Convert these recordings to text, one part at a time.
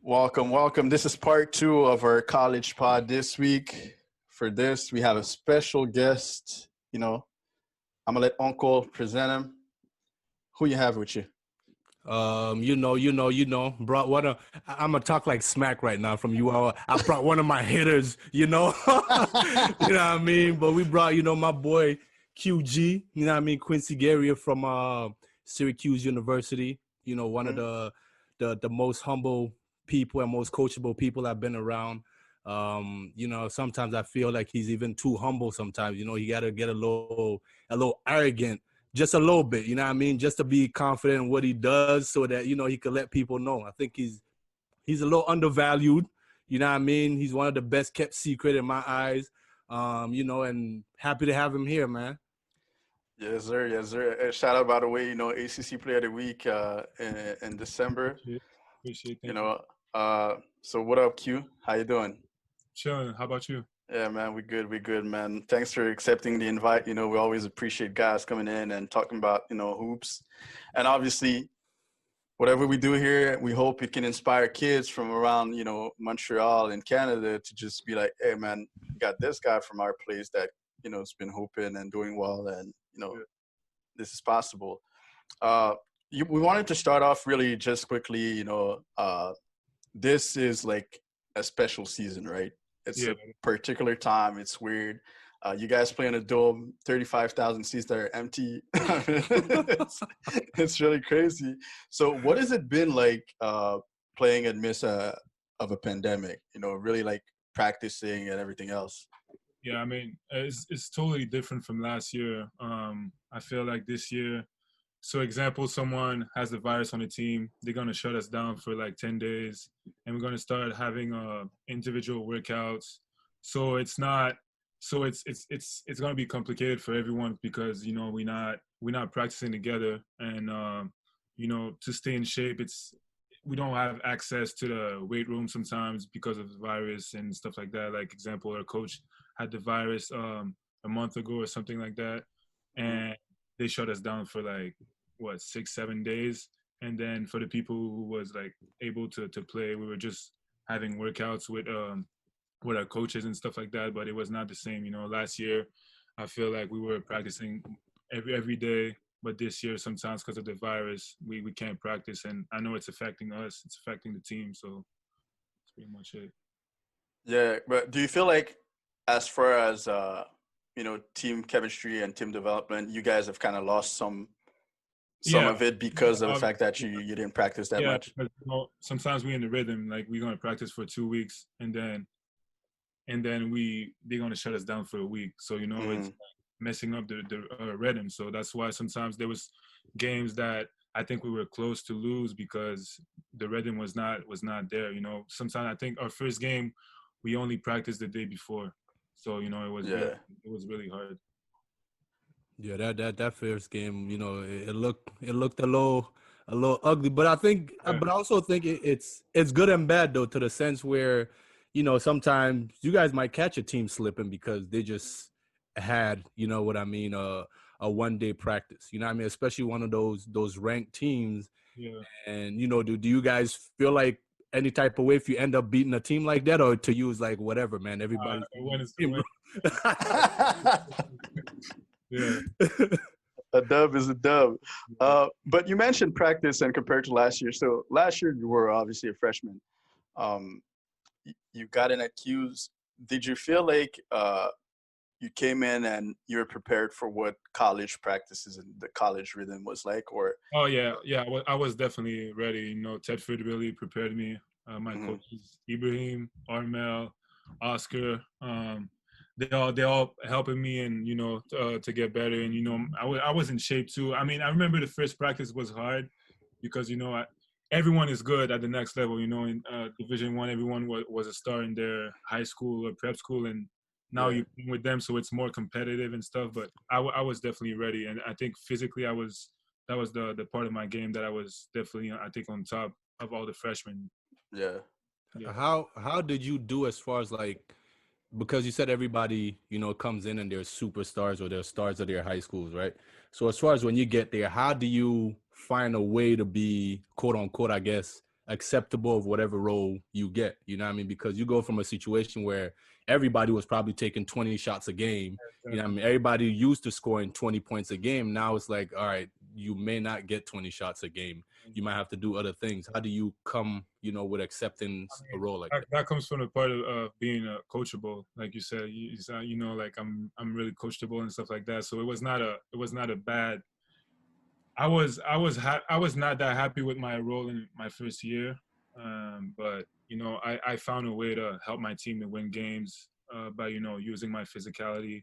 Welcome, welcome. This is part two of our college pod this week. For this, we have a special guest. I'm gonna let Uncle present him. Who you have with you? Brought one of I'm gonna talk like smack right now from you all. I brought one of my hitters, you know. You know what I mean? But we brought, my boy QG, you know what I mean, Quincy Guerrier from Syracuse University, one of Mhm. the most humble people and most coachable people I've been around. Sometimes I feel like he's even too humble sometimes. He gotta get a little arrogant just a little bit, you know what I mean? Just to be confident in what he does so that, he could let people know. I think he's a little undervalued, you know what I mean? He's one of the best kept secret in my eyes, and happy to have him here, man. Yes, sir. Yes, sir. Shout out, by the way, ACC Player of the Week in December. Appreciate, appreciate. You Thank you. know, so what up, Q? How you doing? Chilling. How about you? Yeah, man, we good, man. Thanks for accepting the invite. We always appreciate guys coming in and talking about, hoops. And obviously, whatever we do here, we hope it can inspire kids from around, Montreal and Canada to just be like, hey, man, we got this guy from our place that, has been hooping and doing well, and, Yeah. this is possible. Uh, we wanted to start off really just quickly, this is like a special season, right? It's Yeah. a particular time. It's weird. You guys play in a dome, 35,000 seats that are empty. it's really crazy. So what has it been like playing amidst of a pandemic, really like practicing and everything else? Yeah. I mean, it's totally different from last year. I feel like this year. So, example, someone has the virus on the team. They're gonna shut us down for like 10 days, and we're gonna start having individual workouts. So it's not. So it's gonna be complicated for everyone because we're not practicing together, and to stay in shape, we don't have access to the weight room sometimes because of the virus and stuff like that. Like example, our coach had the virus a month ago or something like that, Mhm. and they shut us down for like what 6-7 days. And then for the people who was like able to play, we were just having workouts with our coaches and stuff like that. But it was not the same. Last year I feel like we were practicing every day, but this year sometimes because of the virus we can't practice, and I know it's affecting us, it's affecting the team. So that's pretty much it. Yeah, but do you feel like as far as team chemistry and team development, you guys have kind of lost some Yeah. of it Yeah, because of the fact that you didn't practice that yeah, much? because sometimes we in the rhythm, like we're gonna practice for 2 weeks, and then they're gonna shut us down for a week. So it's Mm, messing up the rhythm. So that's why sometimes there was games that I think we were close to lose because the rhythm was not there. Sometimes I think our first game we only practiced the day before, so yeah. it was really hard. Yeah, that first game, it looked a little ugly, but Yeah, but I also think it's good and bad though, to the sense where, sometimes you guys might catch a team slipping because they just had, you know what I mean, a 1 day practice, you know what I mean, especially one of those ranked teams. yeah. And do you guys feel like any type of way if you end up beating a team like that, or to you is like whatever, man, everybody's A win is a team, win. Yeah, A dub is a dub. But you mentioned practice and compared to last year. So last year you were obviously a freshman. Um, you got in at Q's. Did you feel like you came in and you were prepared for what college practices and the college rhythm was like? Or oh yeah, yeah. I was definitely ready. Tedford really prepared me. My Mhm. coaches, Ibrahim, Armel, Oscar, they all helping me, and to get better. And I was in shape too. I mean, I remember the first practice was hard because everyone is good at the next level. In Division 1, everyone was a star in their high school or prep school, and now Yeah, you're with them, so it's more competitive and stuff. But I was definitely ready, and I think physically I was that was the part of my game that I was definitely, I think, on top of all the freshmen. yeah. Yeah. how did you do as far as like, because you said everybody comes in and they're superstars or they're stars of their high schools, right? So as far as when you get there, how do you find a way to be quote unquote, I guess, acceptable of whatever role you get. You know what I mean? Because you go from a situation where everybody was probably taking 20 shots a game. You know what I mean? Everybody used to scoring 20 points a game. Now it's like, all right, you may not get 20 shots a game. You might have to do other things. How do you come, with accepting a role like that? That comes from the part of being coachable, like you said. Like I'm really coachable and stuff like that. So it was not a bad. I was not that happy with my role in my first year, but I found a way to help my team to win games by using my physicality.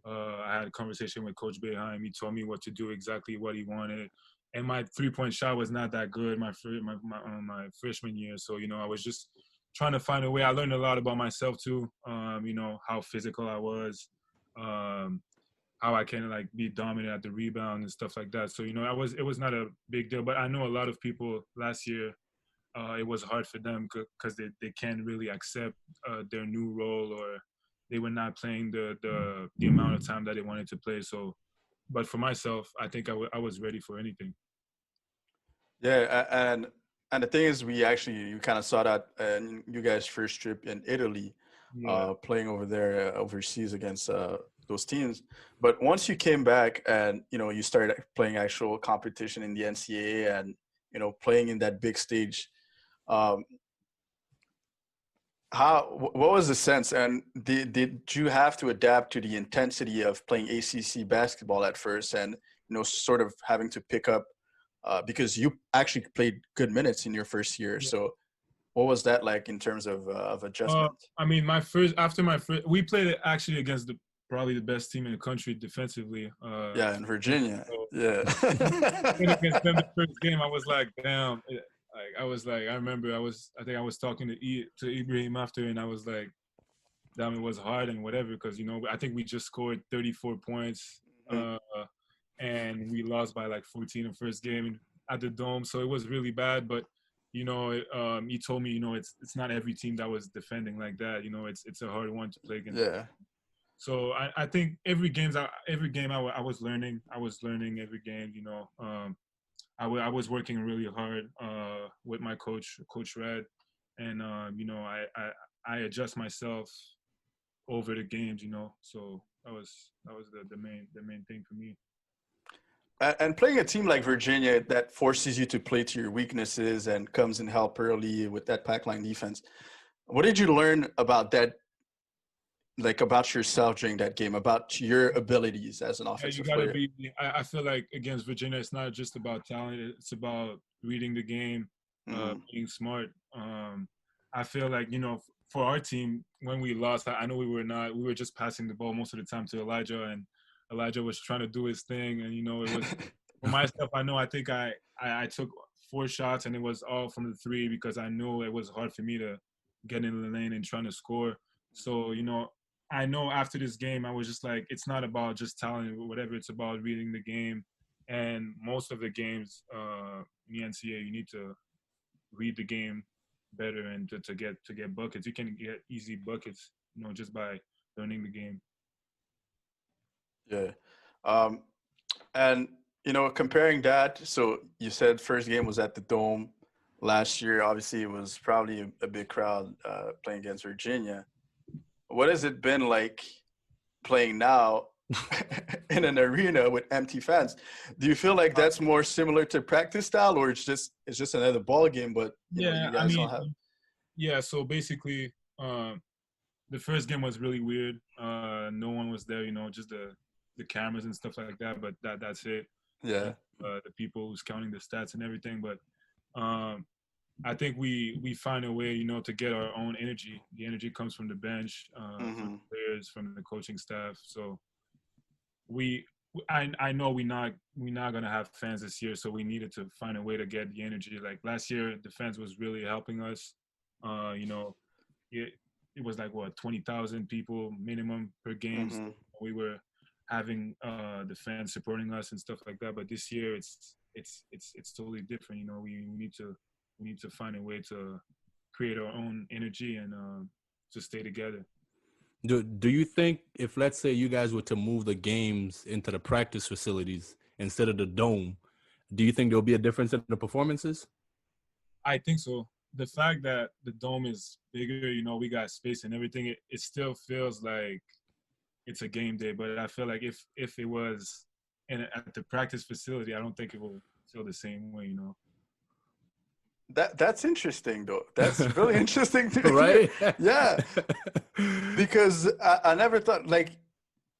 I had a conversation with Coach Boeheim. He told me what to do, exactly what he wanted, and my 3-point shot was not that good my freshman year. So I was just trying to find a way. I learned a lot about myself too. How physical I was. How I can like be dominant at the rebound and stuff like that. So it was not a big deal. But I know a lot of people last year, it was hard for them because they can't really accept their new role, or they were not playing the amount of time that they wanted to play. So, but for myself, I think I was ready for anything. Yeah, and the thing is, you kind of saw that in you guys' first trip in Italy, playing over there overseas against those teams. But once you came back and you started playing actual competition in the NCAA and playing in that big stage, what was the sense? And did you have to adapt to the intensity of playing ACC basketball at first, and sort of having to pick up because you actually played good minutes in your first year? Yeah. So what was that like in terms of adjustment? I mean, we played actually against probably the best team in the country defensively. In Virginia. So, yeah. Against them the first game, I was like, damn. I remember I think I was talking to Ibrahim after, and I was like, damn, it was hard and whatever, because I think we just scored 34 points, and we lost by like 14 in the first game at the Dome, so it was really bad. But he told me it's not every team that was defending like that. It's a hard one to play against. Yeah. So I think every game I was learning. I was learning every game. I was working really hard with my coach, Coach Red, and I adjust myself over the games. So that was the main thing for me. And playing a team like Virginia that forces you to play to your weaknesses and comes in help early with that pack line defense, what did you learn about that? Like about yourself during that game, about your abilities as an offensive player? I feel like against Virginia, it's not just about talent; it's about reading the game, being smart. I feel like for our team, when we lost, I know we were just passing the ball most of the time to Elijah, and Elijah was trying to do his thing, and it was for myself. I think I took 4 shots, and it was all from the 3 because I knew it was hard for me to get in the lane and trying to score. So I know after this game, I was just like, it's not about just talent or whatever. It's about reading the game. And most of the games in the NCAA, you need to read the game better and to get buckets. You can get easy buckets, just by learning the game. Yeah. And, comparing that, so you said first game was at the Dome last year. Obviously, it was probably a big crowd playing against Virginia. What has it been like playing now in an arena with empty fans? Do you feel like that's more similar to practice style, or it's just another ball game? But you guys don't have. Yeah. So basically, the first game was really weird. No one was there. Just the cameras and stuff like that. But that's it. Yeah. The people who's counting the stats and everything, but. I think we find a way, to get our own energy. The energy comes from the bench, from the players, from the coaching staff. So I know we're not gonna have fans this year, so we needed to find a way to get the energy. Like last year, the fans was really helping us. It was like 20,000 people minimum per game. So we were having the fans supporting us and stuff like that. But this year, it's totally different. We need to find a way to create our own energy and to stay together. Do you think if, let's say, you guys were to move the games into the practice facilities instead of the Dome, do you think there'll be a difference in the performances? I think so. The fact that the dome is bigger, we got space and everything, it still feels like it's a game day. But I feel like if it was at the practice facility, I don't think it will feel the same way. That's interesting though. That's really interesting to hear. Right? Yeah, because I never thought like,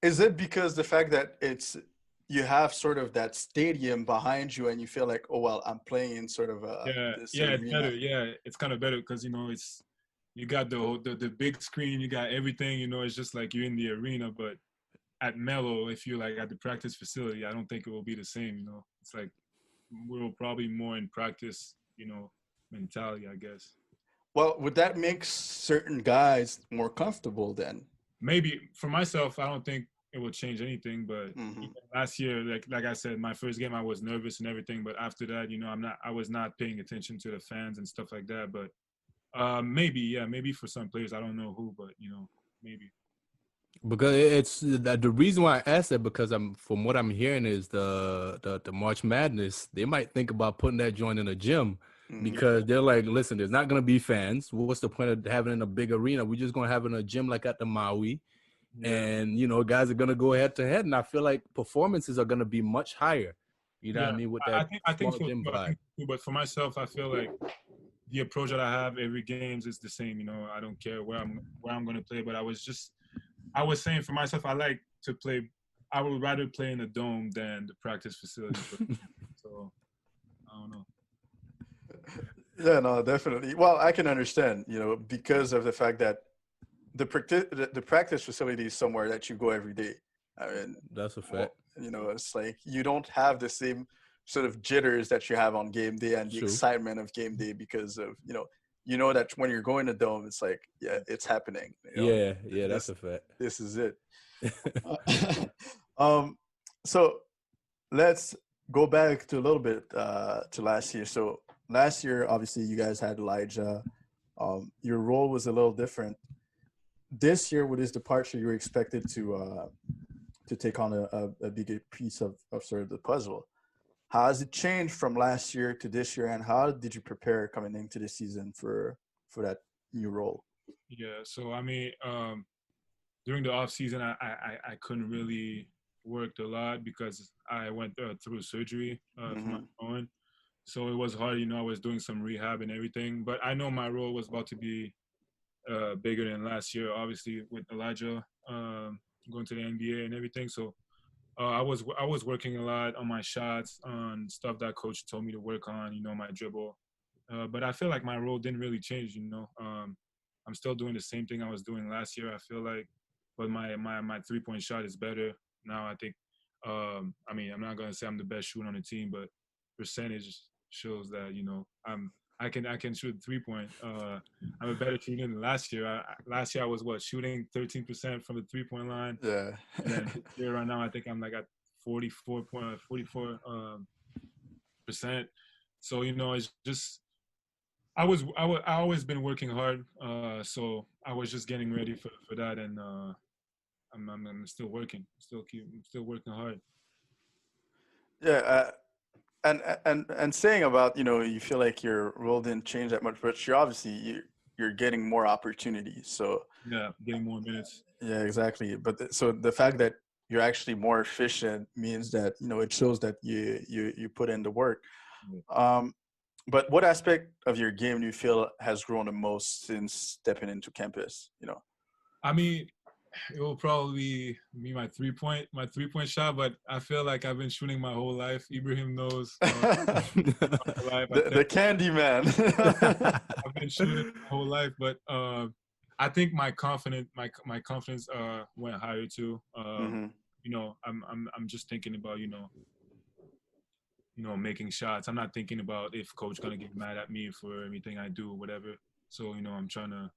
is it because the fact that you have sort of that stadium behind you and you feel like, oh well, I'm playing in sort of this Yeah, it's arena. better. Yeah, it's kind of better because it's you got the big screen, you got everything. It's just like you're in the arena. But at Melo, if you're like at the practice facility, I don't think it will be the same. It's like we're probably more in practice, mentality, I guess. Well, would that make certain guys more comfortable then? Maybe for myself, I don't think it will change anything. But Hmm. even last year, like I said, my first game, I was nervous and everything. But after that, I was not paying attention to the fans and stuff like that. But maybe for some players, I don't know who, but maybe. Because it's the reason why I asked that, because from what I'm hearing is the March Madness, they might think about putting that joint in a gym, because they're like, listen, there's not going to be fans. What's the point of having it in a big arena? We're just going to have it in a gym like at the Maui. Yeah. And guys are going to go head to head, and I feel like performances are going to be much higher. You know what I mean? With that I think small so. gym Too. vibe. But for myself, I feel like the approach that I have every games is the same. I don't care where I'm going to play. But I was saying for myself, I like to play. I would rather play in a dome than the practice facility. So I don't know. Yeah, no, definitely. Well, I can understand, because of the fact that the practice facility is somewhere that you go every day. I mean, That's a fact. it's like you don't have the same sort of jitters that you have on game day and the True. excitement of game day because of, that when you're going to dome, it's like, yeah, it's happening. Yeah, that's a fact. This is it. So let's go back to a little bit to last year. So last year, obviously, you guys had Elijah. Your role was a little different. This year, with his departure, you were expected to take on a bigger piece of sort of the puzzle. How has it changed from last year to this year, and how did you prepare coming into the season for that new role? Yeah. So I mean, during the off season, I couldn't really work a lot because I went through surgery for my own. So it was hard. I was doing some rehab and everything, but I know my role was about to be bigger than last year, obviously with Elijah going to the NBA and everything. So I was working a lot on my shots, on stuff that coach told me to work on. My dribble, but I feel like my role didn't really change. I'm still doing the same thing I was doing last year. I feel like, but my 3-point shot is better now. I think. I mean, I'm not gonna say I'm the best shooter on the team, but percentage shows that I can shoot 3-point. I'm a better shooter than last year. Last year I was shooting 13% from the 3-point line. Yeah. And then this year right now I think I'm like at 44%. So it's just I always been working hard. So I was just getting ready for that, and I'm still working. I'm still working hard. Yeah. And saying about, you feel like your role didn't change that much, but you're getting more opportunities. So Yeah, getting more minutes. yeah, exactly. But so the fact that you're actually more efficient means that, it shows that you put in the work. But what aspect of your game do you feel has grown the most since stepping into campus? I mean, it will probably be my 3-point shot, but I feel like I've been shooting my whole life. Ibrahim knows. The candy man. I've been shooting my whole life, but I think my confidence went higher too. I'm just thinking about making shots. I'm not thinking about if coach gonna get mad at me for everything I do or whatever. So I'm trying to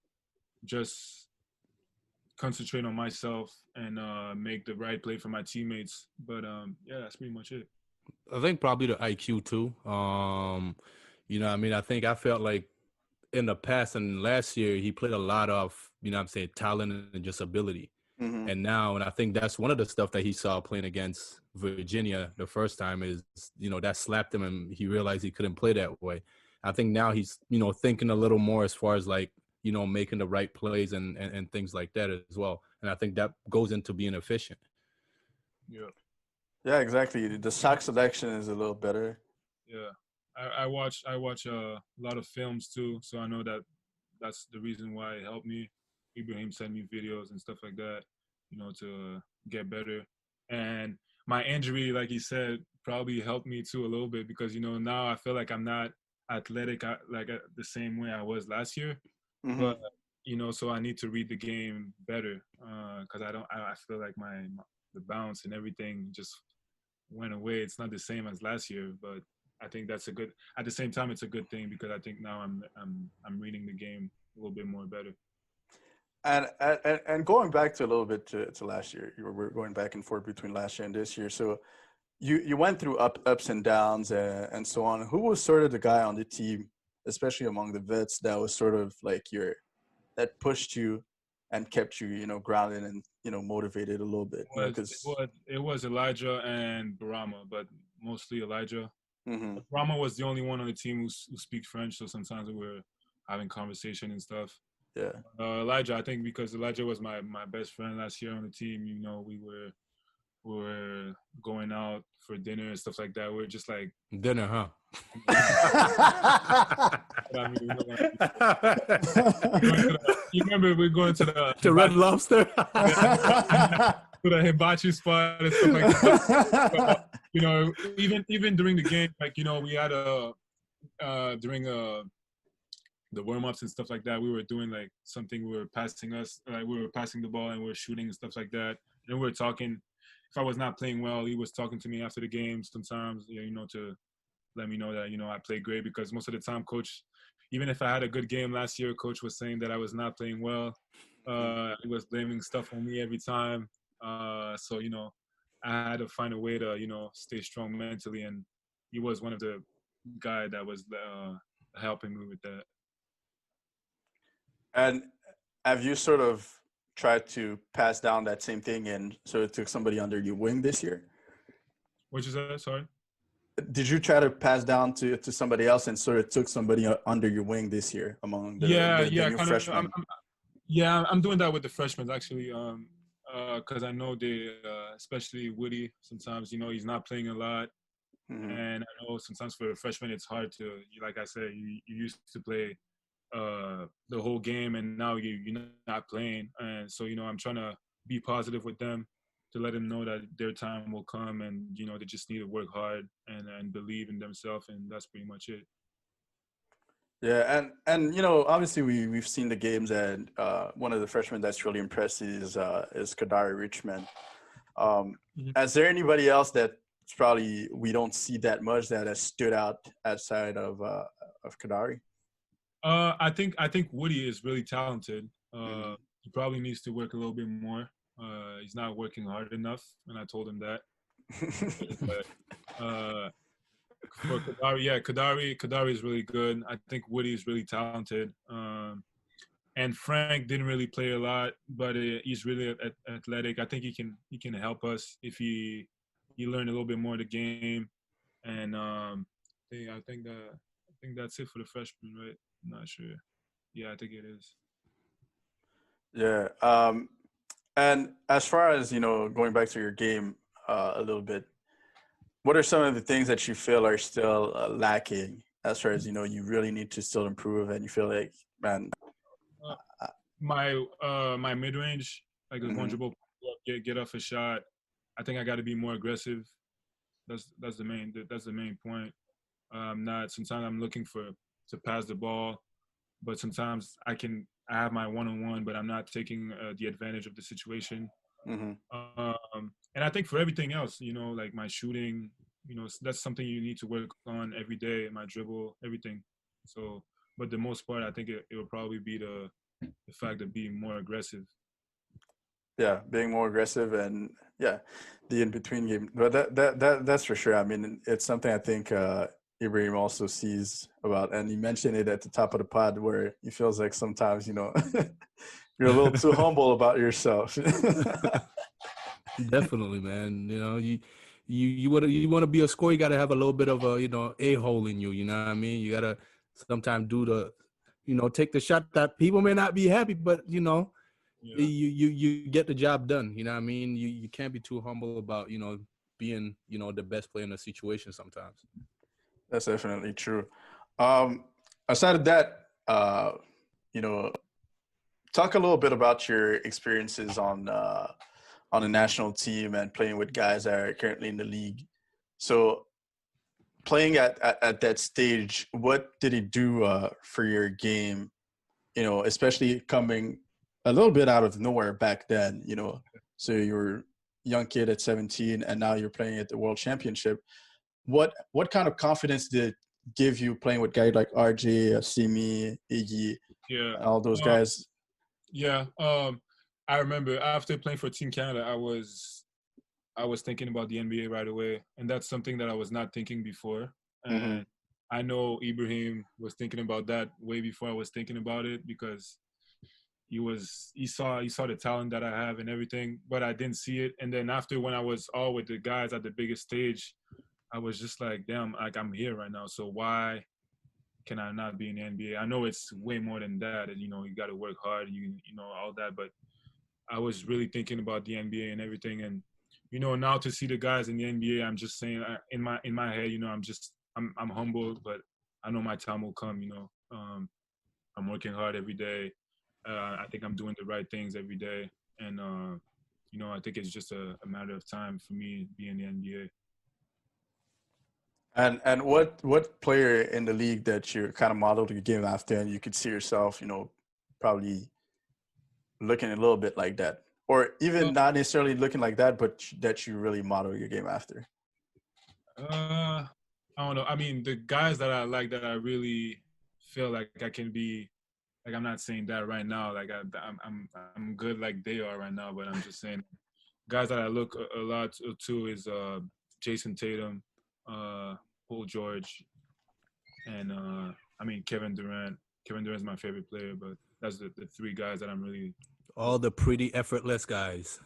just concentrate on myself and make the right play for my teammates. But yeah, that's pretty much it. I think probably the IQ too. I think I felt like in the past and last year he played a lot of, talent and just ability. And now, and I think that's one of the stuff that he saw playing against Virginia the first time is, that slapped him and he realized he couldn't play that way. I think now he's, thinking a little more as far as like, making the right plays and things like that as well. And I think that goes into being efficient. Yeah. Yeah, exactly. The shot selection is a little better. Yeah. I watch a lot of films too, so I know that's the reason why it helped me. Ibrahim sent me videos and stuff like that, to get better. And my injury, like he said, probably helped me too a little bit because now I feel like I'm not athletic the same way I was last year. Mm-hmm. But so I need to read the game better because I feel like the bounce and everything just went away. It's not the same as last year, but I think that's a good. At the same time, it's a good thing because I think now I'm reading the game a little bit more better. And going back to a little bit to last year, we're going back and forth between last year and this year. So you went through ups and downs and so on. Who was sort of the guy on the team, especially among the vets, that was sort of like that pushed you and kept you, grounded and motivated a little bit? It was Elijah and Barama, but mostly Elijah. Mm-hmm. Barama was the only one on the team who speaks French, so sometimes we were having conversation and stuff. Yeah. Elijah, I think because Elijah was my best friend last year on the team. We were going out for dinner and stuff like that. We were just like dinner, huh? You remember we're going to the Red Lobster, to the hibachi spot and stuff like that. Even during the game, like we had during the warm-ups and stuff like that, we were doing like something. We were passing the ball and we were shooting and stuff like that. And we were talking. If I was not playing well, he was talking to me after the game sometimes, to let me know that, I played great because most of the time, coach, even if I had a good game last year, coach was saying that I was not playing well. He was blaming stuff on me every time. So, I had to find a way to, stay strong mentally. And he was one of the guys that was helping me with that. And have you sort of tried to pass down that same thing and sort of took somebody under your wing this year? What you said? Sorry? Did you try to pass down to somebody else and sort of took somebody under your wing this year among the new freshmen? I'm doing that with the freshmen actually, because I know they, especially Woody, sometimes he's not playing a lot, and I know sometimes for a freshman it's hard to, like I said, you used to play the whole game and now you're not playing, and so I'm trying to be positive with them to let them know that their time will come and they just need to work hard and believe in themselves, and that's pretty much it. Yeah, and obviously we've seen the games, and one of the freshmen that's really impressed is Kadari Richmond. Is there anybody else that probably we don't see that much that has stood out outside of Kadari? I think Woody is really talented. He probably needs to work a little bit more. He's not working hard enough, and I told him that. But for Kadari is really good. I think Woody is really talented. And Frank didn't really play a lot, but he's really athletic. I think he can help us if he learned a little bit more of the game. And I think that's it for the freshmen, right? I'm not sure. Yeah, I think it is. Yeah. And as far as, going back to your game a little bit, what are some of the things that you feel are still lacking as far as, you really need to still improve and you feel like, man? My mid-range, like a one dribble, get off a shot. I think I got to be more aggressive. That's the main point. Sometimes I'm looking to pass the ball, but sometimes I have my one-on-one, but I'm not taking the advantage of the situation. And I think for everything else, like my shooting, that's something you need to work on every day. My dribble, everything. So, but the most part, I think it will probably be the fact of being more aggressive. Yeah, being more aggressive and the in-between game. But that's for sure. I mean, it's something I think Ibrahim also sees about, and he mentioned it at the top of the pod where he feels like sometimes, you're a little too humble about yourself. Definitely, man. You want to be a scorer, you got to have a little bit of a, a-hole in you. You know what I mean? You got to sometimes do the, take the shot that people may not be happy, but Yeah. you get the job done. You know what I mean? You can't be too humble about, being, the best player in a situation sometimes. That's definitely true. Um, Aside of that, you know, talk a little bit about your experiences on the national team and playing with guys that are currently in the league. So, playing at that stage, what did it do for your game? Especially coming a little bit out of nowhere back then. So you were a young kid at 17, and now you're playing at the World Championship. What kind of confidence did it give you playing with guys like RJ, Simi, Iggy, Yeah. all those guys? Yeah. I remember after playing for Team Canada, I was thinking about the NBA right away, and that's something that I was not thinking before. And I know Ibrahim was thinking about that way before I was thinking about it, because he saw the talent that I have and everything, but I didn't see it. And then after, when I was all with the guys at the biggest stage, I was just like, damn, like I'm here right now. So why can I not be in the NBA? I know it's way more than that, and you got to work hard, all that. But I was really thinking about the NBA and everything, and now to see the guys in the NBA, I'm just saying, in my head, I'm humble, but I know my time will come. I'm working hard every day. I think I'm doing the right things every day, and I think it's just a matter of time for me being in the NBA. And what player in the league that you kind of modeled your game after, and you could see yourself, probably looking a little bit like that, or even not necessarily looking like that, but that you really model your game after? I don't know. I mean, the guys that I like, that I really feel like I can be, like, I'm not saying that right now. Like I'm good like they are right now, but I'm just saying guys that I look a lot to is Jason Tatum, Paul George, and I mean Kevin Durant. Kevin Durant's my favorite player, but that's the three guys that I'm really. All the pretty effortless guys.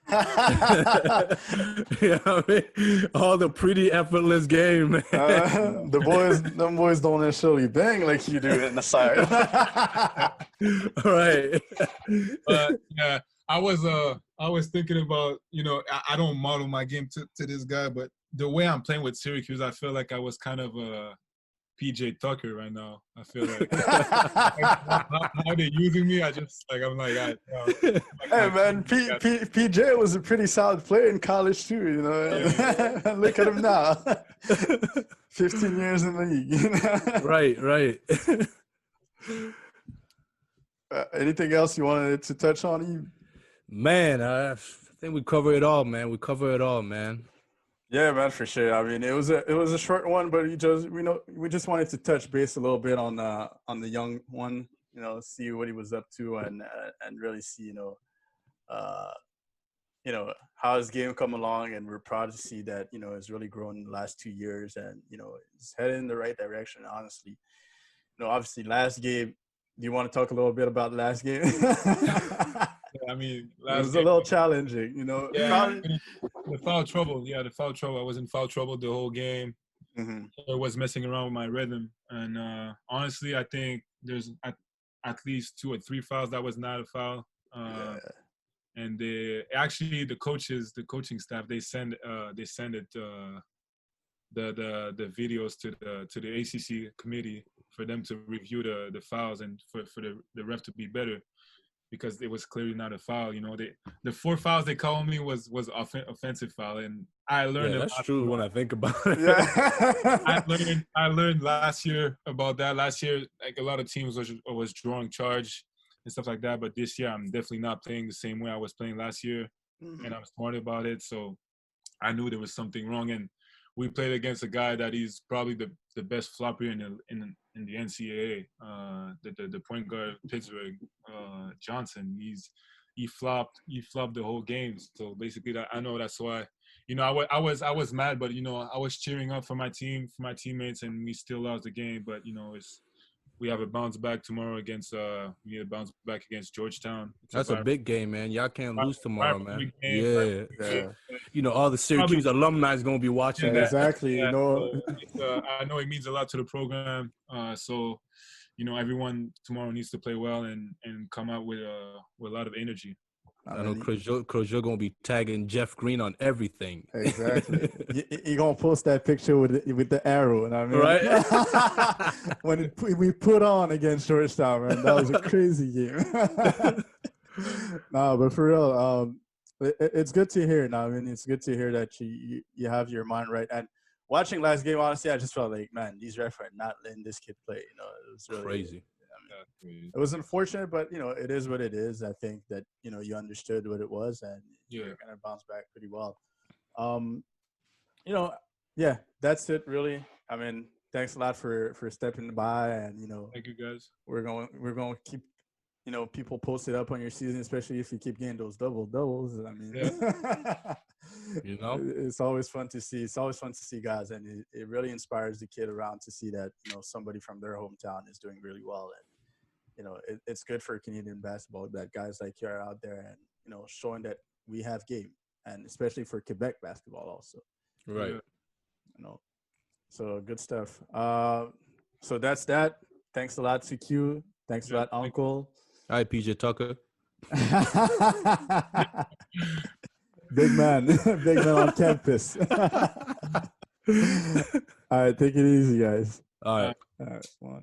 The All the pretty effortless game. them boys don't necessarily bang like you do in the side. All right. Yeah, I was thinking about, I don't model my game to this guy, but the way I'm playing with Syracuse, I feel like I was kind of a PJ Tucker right now. I feel like how they're using me. I'm like, Hey man, PJ was a pretty solid player in college too. Yeah. Look at him now. 15 years in the league. Right. Anything else you wanted to touch on? Man, I think we cover it all, man. Yeah, man, for sure. I mean, it was a short one, but we just wanted to touch base a little bit on the young one, see what he was up to, and really see, how his game come along, and we're proud to see that, it's really grown in the last 2 years, and it's headed in the right direction, honestly. Obviously last game, do you want to talk a little bit about last game? I mean, it was a little challenging, Yeah, the foul trouble. Yeah, the foul trouble. I was in foul trouble the whole game. Mm-hmm. I was messing around with my rhythm, and honestly, I think there's at least 2 or 3 fouls that was not a foul. And the coaching staff, they send it the videos to the ACC committee for them to review the fouls, and for the ref to be better, because it was clearly not a foul. The 4 fouls they called me was offensive foul, and I learned. Yeah, that's true when I think about it. Yeah. I learned last year about that. Last year, like, a lot of teams was drawing charge and stuff like that, but this year I'm definitely not playing the same way I was playing last year, and I'm smart about it. So I knew there was something wrong, and we played against a guy that he's probably the best flopper in the NCAA. The point guard Pittsburgh, Johnson. He flopped the whole game. So basically, I know that's why. I was mad, but I was cheering up for my team, for my teammates, and we still lost the game. But we have a bounce back tomorrow against we need a bounce back against Georgetown. That's a big game, man. Y'all can't lose tomorrow, man. Yeah. You know, all the Syracuse alumni is gonna be watching that. Exactly. You know, so I know it means a lot to the program. So, you know, everyone tomorrow needs to play well and come out with a lot of energy. I know Crozier gonna be tagging Jeff Green on everything. Exactly. He gonna post that picture with the arrow, and I mean, right? when we put on against Georgetown, man, that was a crazy game. No, but for real, it's good to hear. Now, I mean, it's good to hear that you have your mind right. And watching last game, honestly, I just felt like, man, these refs are not letting this kid play. You know, it was really crazy. It was unfortunate, but, you know, it is what it is. I think that, you know, you understood what it was, and you're going to bounce back pretty well. You know, yeah, that's it, really. I mean, thanks a lot for stepping by, and, you know. Thank you, guys. We're going to keep, you know, people posted up on your season, especially if you keep getting those doubles. I mean, you know, it's always fun to see. It's always fun to see guys, and it really inspires the kid around to see that, you know, somebody from their hometown is doing really well. And, you know, it's good for Canadian basketball that guys like you are out there and, you know, showing that we have game, and especially for Quebec basketball also. Right. You know, so good stuff. So that's that. Thanks a lot to Q. Thanks a lot, Uncle. Hi, PJ Tucker. Big man. Big man on campus. All right, take it easy, guys. All right. All right, one.